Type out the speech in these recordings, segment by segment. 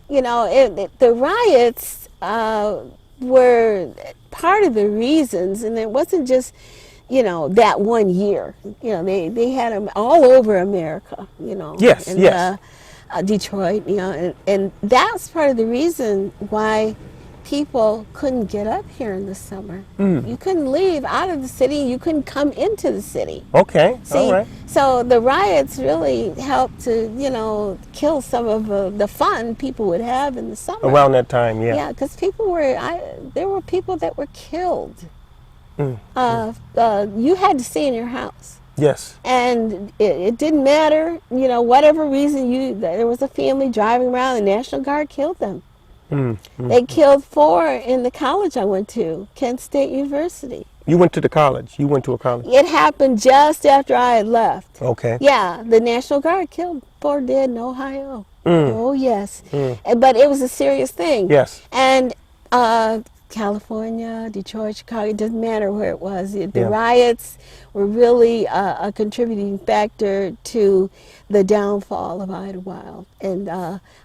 The riots were part of the reasons, and it wasn't just, that one year. They had them all over America, Yes, and yes. Detroit, and that's part of the reason why people couldn't get up here in the summer. Mm. You couldn't leave out of the city. You couldn't come into the city. Okay, all See, right. so the riots really helped to, kill some of the fun people would have in the summer. Around that time, yeah. Yeah, because there were people that were killed. Mm. You had to stay in your house. Yes. And it didn't matter, whatever reason there was a family driving around, the National Guard killed them. Mm. They killed 4 in the college I went to, Kent State University. You went to the college. You went to a college. It happened just after I had left. Okay. Yeah, the National Guard killed 4 dead in Ohio. Mm. Oh, yes. Mm. But it was a serious thing. Yes. And California, Detroit, Chicago, it doesn't matter where it was. The Yeah. riots were really a contributing factor to the downfall of Idlewild. And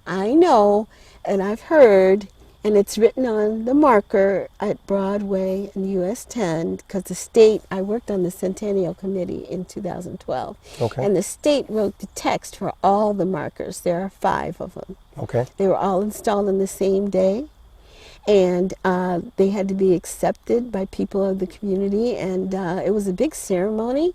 I know, and I've heard, and it's written on the marker at Broadway and US 10, because the state, I worked on the Centennial Committee in 2012, Okay. and the state wrote the text for all the markers. There are 5 of them. Okay. They were all installed on the same day, and they had to be accepted by people of the community, and it was a big ceremony,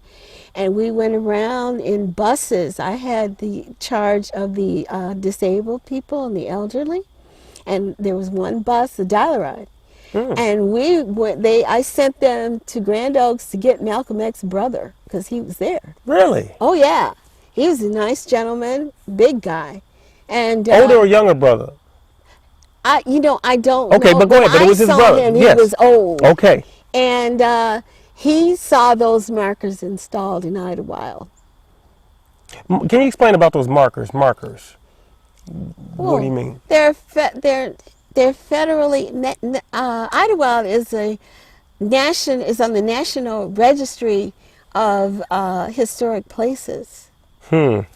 and we went around in buses. I had the charge of the disabled people and the elderly, and there was one bus, the Dial-A-Ride, and I sent them to Grand Oaks to get Malcolm X's brother, because he was there. Really? Oh yeah, he was a nice gentleman, big guy, and Older or younger brother? I don't Okay, know. but go ahead. But it was his saw brother. him, Yes. he was old. Okay. And he saw those markers installed in Idlewild. Can you explain about those markers? Markers. What do you mean? They're federally. Idlewild is on the National Registry of Historic Places. And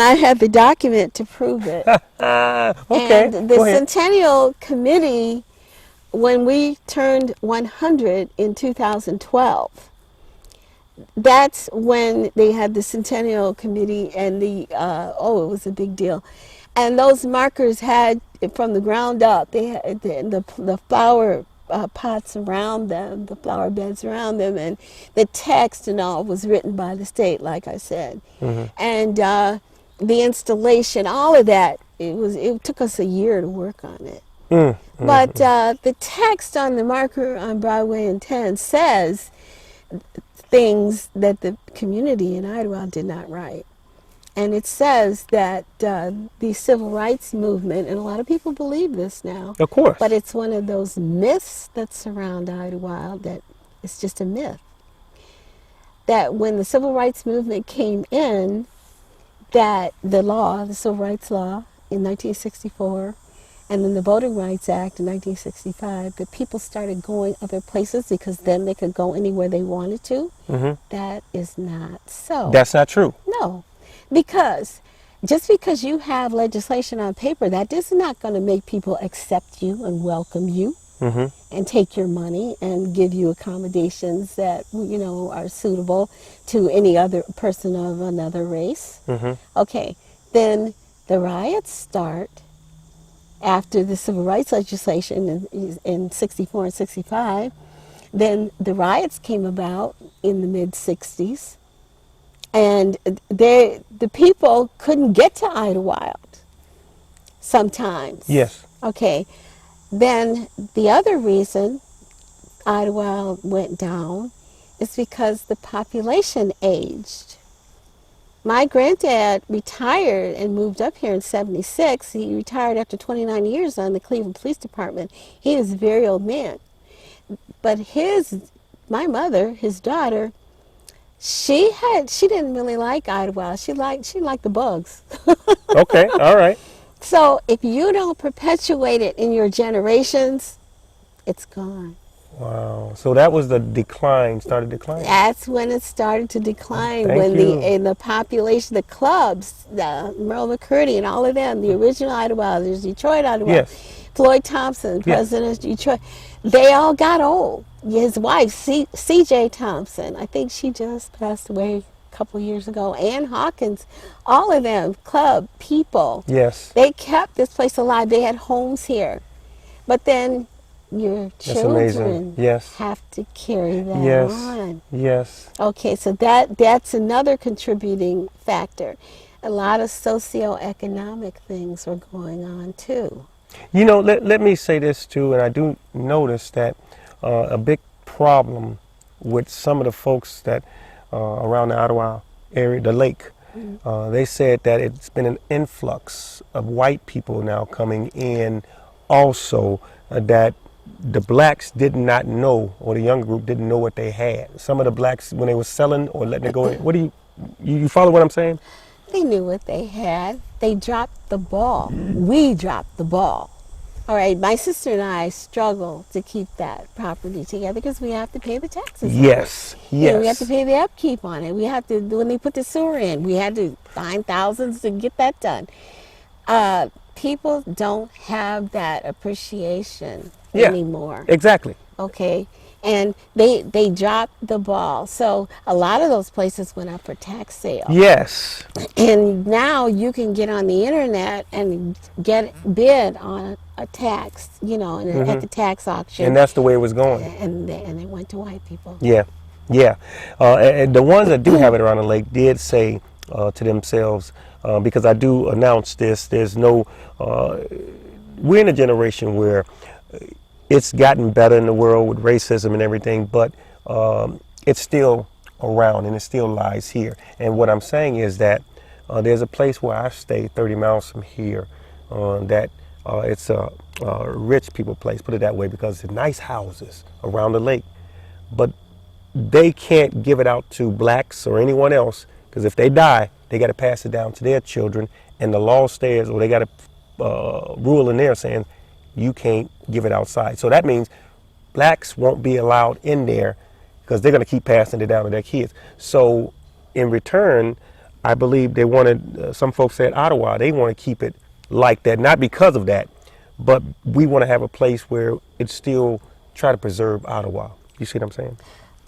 I have the document to prove it. Okay. And the Centennial Committee, when we turned 100 in 2012, that's when they had the Centennial Committee, and it was a big deal. And those markers had, from the ground up, they had the flower pots around them, the flower beds around them, and the text and all was written by the state, like I said. And the installation, all of that, it took us a year to work on it. But the text on the marker on Broadway and 10 says things that the community in Idlewild did not write. And it says that the civil rights movement, and a lot of people believe this now, Of course. but it's one of those myths that surround Idlewild that it's just a myth. That when the civil rights movement came in, that the Civil Rights Law in 1964, and then the Voting Rights Act in 1965, that people started going other places because then they could go anywhere they wanted to. That is not so. That's not true. No, because just because you have legislation on paper, that is not going to make people accept you and welcome you and take your money and give you accommodations that are suitable to any other person of another race. Okay, then the riots start after the civil rights legislation in 64 and 65. Then the riots came about in the mid-60s, and the people couldn't get to Idlewild sometimes. Yes. Okay, then the other reason Idlewild went down is because the population aged. My granddad retired and moved up here in 76. He retired after 29 years on the Cleveland Police Department. He was a very old man. But my mother, his daughter, she didn't really like Idlewild. She liked the bugs. Okay, all right. So if you don't perpetuate it in your generations, it's gone. Wow. So that was the decline, started declining. That's when it started to decline. Thank When you. the population, the clubs, the Merle McCurdy and all of them, the original Idlewild, there's Detroit Idlewild, Yes. Floyd Thompson, Yes. president of Detroit, they all got old. His wife, C.J. Thompson, I think she just passed away a couple years ago. Ann Hawkins, all of them, club people, Yes. they kept this place alive. They had homes here. But then your That's amazing. children Yes. have to carry that Yes. on. Yes. Okay, so that's another contributing factor. A lot of socioeconomic things are going on too. You know, let me say this too, and I do notice that a big problem with some of the folks that around the Ottawa area, the lake, they said that it's been an influx of white people now coming in also, that the blacks did not know, or the young group didn't know what they had. Some of the blacks, when they were selling or letting it go in, what do you follow what I'm saying? They knew what they had. They dropped the ball. We dropped the ball. All right, my sister and I struggle to keep that property together because we have to pay the taxes on it. Yes, You know, we have to yes. pay the upkeep on it. We have to, when they put the sewer in, we had to find thousands to get that done. People don't have that appreciation Yeah, anymore. exactly. Okay, and they dropped the ball. So a lot of those places went up for tax sale. Yes. And now you can get on the internet and get bid on a tax, you know, at the tax auction. And that's the way it was going. And they went to white people. Yeah, yeah. And the ones that do have it around the lake did say to themselves, because I do announce this, there's no, we're in a generation where it's gotten better in the world with racism and everything, but it's still around and it still lies here. And what I'm saying is that there's a place where I stay 30 miles from here that it's a rich people place, put it that way, because it's nice houses around the lake. But they can't give it out to blacks or anyone else, because if they die, they got to pass it down to their children, and the law stays, or they got a rule in there saying you can't give it outside. So that means blacks won't be allowed in there because they're going to keep passing it down to their kids. So in return, I believe they wanted, some folks said Ottawa, they want to keep it like that, not because of that, but we want to have a place where it's still try to preserve Ottawa. You see what I'm saying?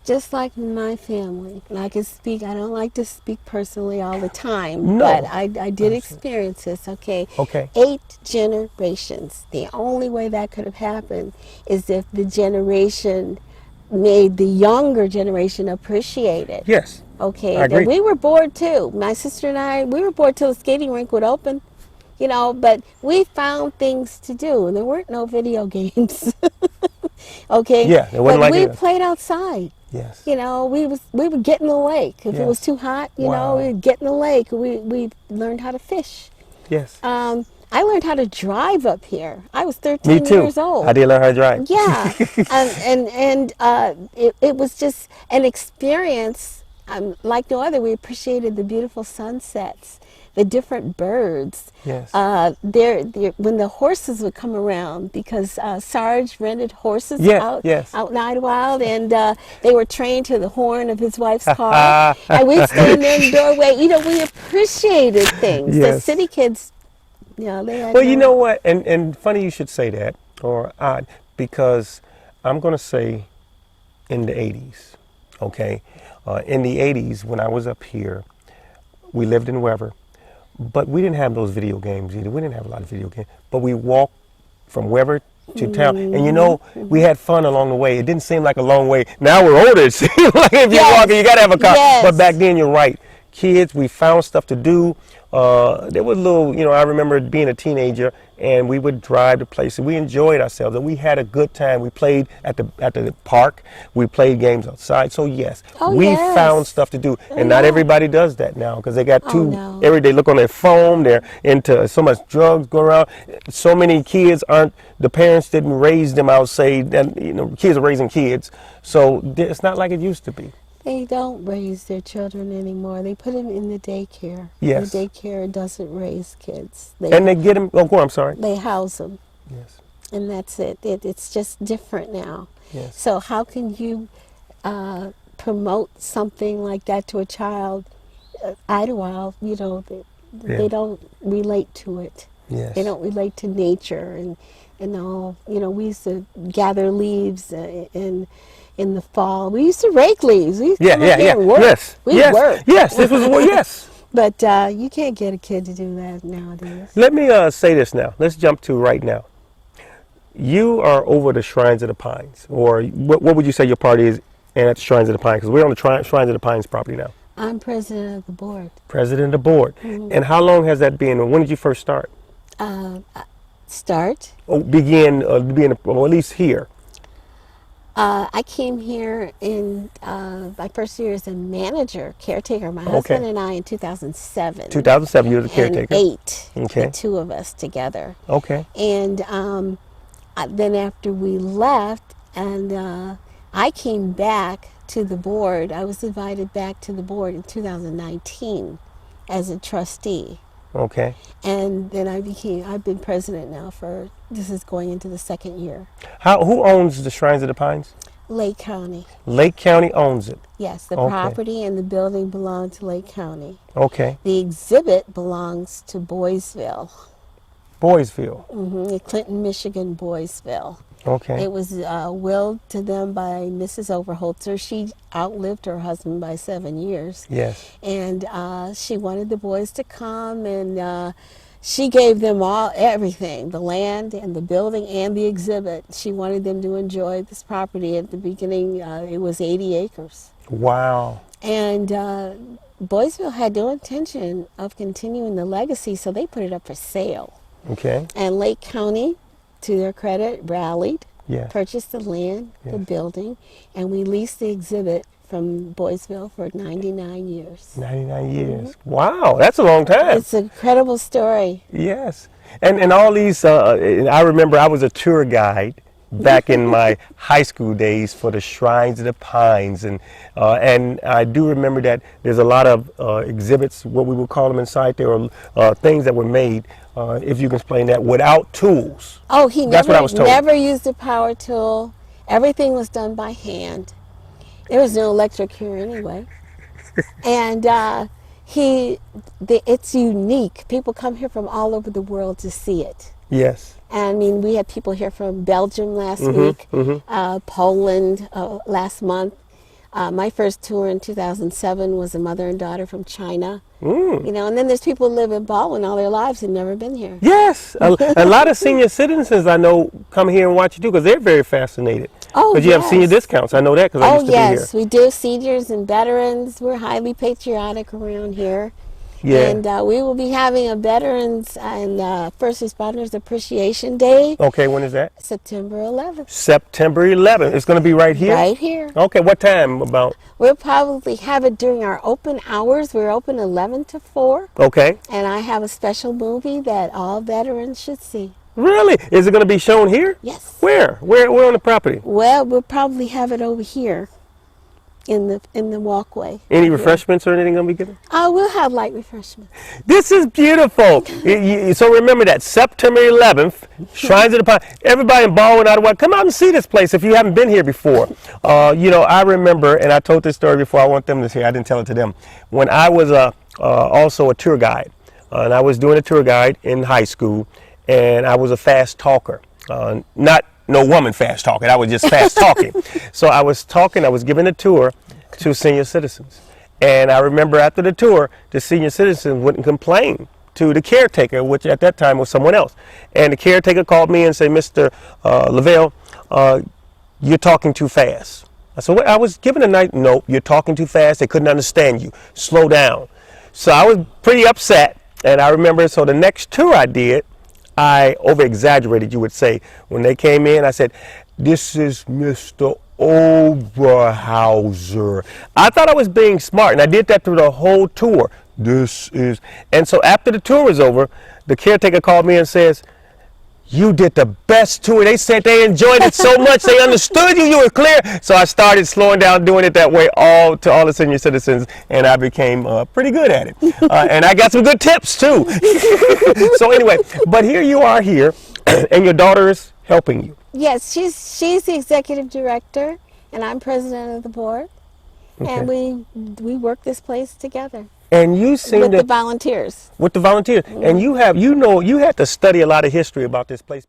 Just like my family. And I can speak, I don't like to speak personally all the time, No. but I did experience this, okay? Okay. 8 generations. The only way that could have happened is if the generation made the younger generation appreciate it. Yes. Okay, I agree. we were bored too. My sister and I, we were bored till the skating rink would open, you know, but we found things to do, and there weren't no video games. Okay? Yeah, it wasn't but like we it. played outside. Yes. You know, we would get in the lake. If it was Yes. too hot, you Wow. know, we'd get in the lake. We learned how to fish. Yes. I learned how to drive up here. I was Me 13 too. years old. I did learn how to drive. Yeah, it was just an experience like no other. We appreciated the beautiful sunsets, the different birds. Yes. When the horses would come around, because Sarge rented horses Yeah, yes. out in Idlewild, and they were trained to the horn of his wife's car, and we'd stand there in the doorway. You know, we appreciated things. The Yes. city kids, you know, they had Well, you know what? And funny you should say that, or odd, because I'm going to say in the 80s, okay? In the 80s, when I was up here, we lived in Weber, but we didn't have those video games either. We didn't have a lot of video games, but we walked from Weber to town, and you know, we had fun along the way. It didn't seem like a long way. Now we're older, it seems like if you're walking, you got to have a car. Yes. But back then, you're right. Kids, we found stuff to do. There was little, you know, I remember being a teenager, and we would drive to places. We enjoyed ourselves, and we had a good time. We played at the park. We played games outside. So yes, Oh, we yes. found stuff to do, and not everybody does that now, because they got no. every day look on their phone. They're into so much drugs going around. So many kids aren't. The parents didn't raise them. I would say, and you know, kids are raising kids. So it's not like it used to be. They don't raise their children anymore. They put them in the daycare. Yes. The daycare doesn't raise kids. And they get them. Oh, go on, I'm sorry. They house them, Yes. and that's it. It's just different now. Yes. So how can you promote something like that to a child? Idlewild, they Yeah. don't relate to it. They Yes. don't relate to nature and all. We used to gather leaves in the fall. We used to rake leaves. We used to Yeah, come up yeah, here yeah. and work. Yes, We yes, worked. yes. This was yes. But you can't get a kid to do that nowadays. Let me say this now. Let's jump to right now. You are over the Shrines of the Pines, or what would you say your party is and at the Shrines of the Pines? Because we're on the Shrines of the Pines property now. I'm president of the board. President of the board. And how long has that been? Or when did you first start? Uh, Start. Or begin being, or at least here? I came here in my first year as a manager, caretaker. My husband and I in 2007. 2007, you were the And caretaker. 8, Okay. the two of us together. Okay. And then after we left, and I came back to the board, I was invited back to the board in 2019 as a trustee. Okay. And then I've been president now this is going into the second year. Who owns the Shrines of the Pines? Lake County. Lake County owns it. Yes, the Okay. property and the building belong to Lake County. Okay. The exhibit belongs to Boysville, Boysville. Clinton, Michigan, Boysville. Okay. It was willed to them by Mrs. Overholzer. She outlived her husband by 7 years. Yes. And she wanted the boys to come, and she gave them everything, the land and the building and the exhibit. She wanted them to enjoy this property. At the beginning, it was 80 acres. Wow. And Boysville had no intention of continuing the legacy, so they put it up for sale. Okay. And Lake County, to their credit, rallied, Yes. purchased the land, the Yes. building, and we leased the exhibit from Boysville for 99 years. 99 years. Wow, that's a long time. It's an incredible story. Yes. And all these, I remember I was a tour guide back in my high school days for the Shrines of the Pines. And I do remember that there's a lot of exhibits, what we would call them inside there, or things that were made, if you can explain that, without tools. Oh, he That's what I was told. never used a power tool. Everything was done by hand. There was no electric here anyway. And it's unique. People come here from all over the world to see it. Yes. I mean, we had people here from Belgium last week, Poland last month. My first tour in 2007 was a mother and daughter from China. And then there's people who live in Baldwin all their lives and never been here. Yes. A lot of senior citizens I know come here and watch you too because they're very fascinated. Oh, Because you have senior discounts. I know that because I used to be here. Oh, yes, we do. Seniors and veterans. We're highly patriotic around here. Yeah. And we will be having a Veterans and First Responders Appreciation Day, Okay, when is that? September 11th. September 11th. It's going to be right here? Right here. Okay, what time about? We'll probably have it during our open hours. We're open 11 to 4. Okay. And I have a special movie that all veterans should see. Really? Is it going to be shown here? Yes. Where? Where on the property? Well, we'll probably have it over here in the walkway. Any refreshments or anything going to be given? We'll have light refreshments. This is beautiful. So remember that, September 11th, Shrines of the Pine. Everybody in Baldwin, Idlewild, come out and see this place if you haven't been here before. I remember, and I told this story before, I want them to hear, I didn't tell it to them. When I was also a tour guide, and I was doing a tour guide in high school, and I was a fast talker. Not no woman fast talking, I was just fast talking. So I was giving a tour to senior citizens. And I remember after the tour, the senior citizens wouldn't complain to the caretaker, which at that time was someone else. And the caretaker called me and said, Mr. Lavelle, you're talking too fast. I said, I was given a night, no, you're talking too fast. They couldn't understand you. Slow down. So I was pretty upset. And I remember, so the next tour I did, I over-exaggerated, you would say. When they came in, I said, this is Mr. Oberhauser. I thought I was being smart, and I did that through the whole tour. And so after the tour was over, the caretaker called me and says, you did the best tour. They said they enjoyed it so much, they understood you were clear. So I started slowing down, doing it that way to all the senior citizens, and I became pretty good at it. And I got some good tips too. So anyway, but here you are here, and your daughter is helping you. Yes, she's the executive director, and I'm president of the board, and Okay. we work this place together And you seem with the to, volunteers. with the volunteers, and you have, you know, you had to study a lot of history about this place.